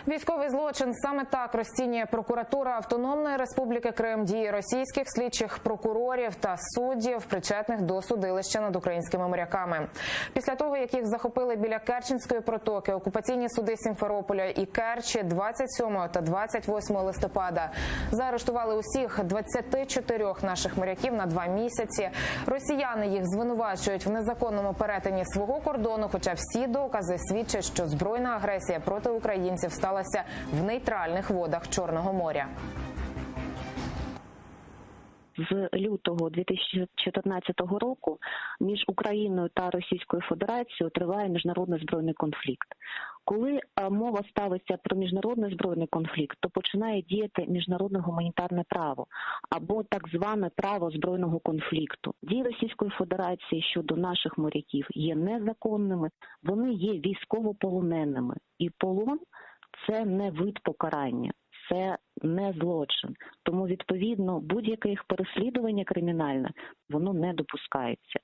Військовий злочин – саме так розцінює прокуратура Автономної Республіки Крим дії російських слідчих прокурорів та суддів, причетних до судилища над українськими моряками. Після того, як їх захопили біля Керченської протоки, окупаційні суди Сімферополя і Керчі 27 та 28 листопада заарештували усіх 24 наших моряків на 2 місяці. Росіяни їх звинувачують в незаконному перетині свого кордону, хоча всі докази свідчать, що збройна агресія проти українців сталася в нейтральних водах Чорного моря. З лютого 2014 року між Україною та Російською Федерацією триває міжнародний збройний конфлікт. Коли мова ставиться про міжнародний збройний конфлікт, то починає діяти міжнародне гуманітарне право або так зване право збройного конфлікту. Дії Російської Федерації щодо наших моряків є незаконними, вони є військовополоненими. І полон – це не вид покарання. Це не злочин. Тому, відповідно, будь-яке їх переслідування кримінальне, воно не допускається.